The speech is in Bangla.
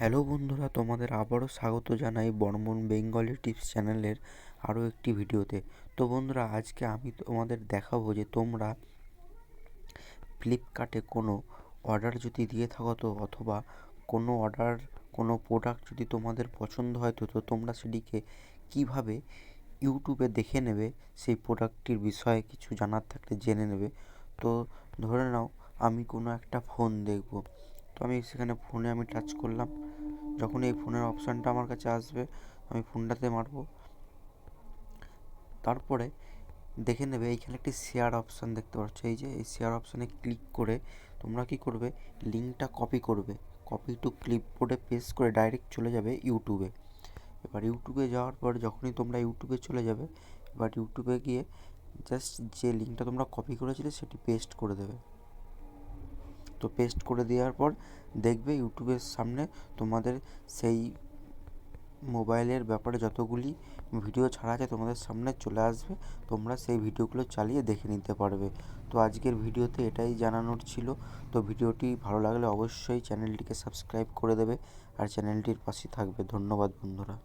হ্যালো বন্ধুরা, তোমাদের আবারও স্বাগত জানাই বর্মন বেঙ্গলি টিপস চ্যানেলের আরও একটি ভিডিওতে। তো বন্ধুরা, আজকে আমি তোমাদের দেখাবো যে তোমরা ফ্লিপকার্টে কোনো অর্ডার যদি দিয়ে থাকো তো অথবা কোনো প্রোডাক্ট যদি তোমাদের পছন্দ হয় তো তোমরা সেটিকে কিভাবে ইউটিউবে দেখে নেবে, সেই প্রোডাক্টটির বিষয়ে কিছু জানার থাকলে জেনে নেবে। তো ধরে নাও আমি কোনো একটা ফোন দেখব, তো আমি সেখানে ফোনে টাচ করলাম। যখন এই ফোনের অপশানটা আমার কাছে আসবে, আমি ফোনটাতে মারবো। তারপরে দেখে নেবে এইখানে একটি শেয়ার অপশান দেখতে পাচ্ছ। এই যে এই শেয়ার অপশানে ক্লিক করে তোমরা কি করবে, লিঙ্কটা কপি করবে, কপি টু ক্লিপবোর্ডে পেস্ট করে ডাইরেক্ট চলে যাবে ইউটিউবে। এবার ইউটিউবে যাওয়ার পর যখনই তোমরা ইউটিউবে চলে যাবে, এবার ইউটিউবে গিয়ে জাস্ট যে লিঙ্কটা তোমরা কপি করেছিলে সেটি পেস্ট করে দেবে। তো পেস্ট করে দেওয়ার পর দেখবে ইউটিউবের সামনে তোমাদের সেই মোবাইলের ব্যাপারে যতগুলি ভিডিও ছাড়া আছে তোমাদের সামনে চলে আসবে। তোমরা সেই ভিডিওগুলো চালিয়ে দেখে নিতে পারবে। তো আজকের ভিডিওতে এটাই জানানোর ছিল। তো ভিডিওটি ভালো লাগলে অবশ্যই চ্যানেলটিকে সাবস্ক্রাইব করে দেবে আর চ্যানেলটির পাশে থাকবে। ধন্যবাদ বন্ধুরা।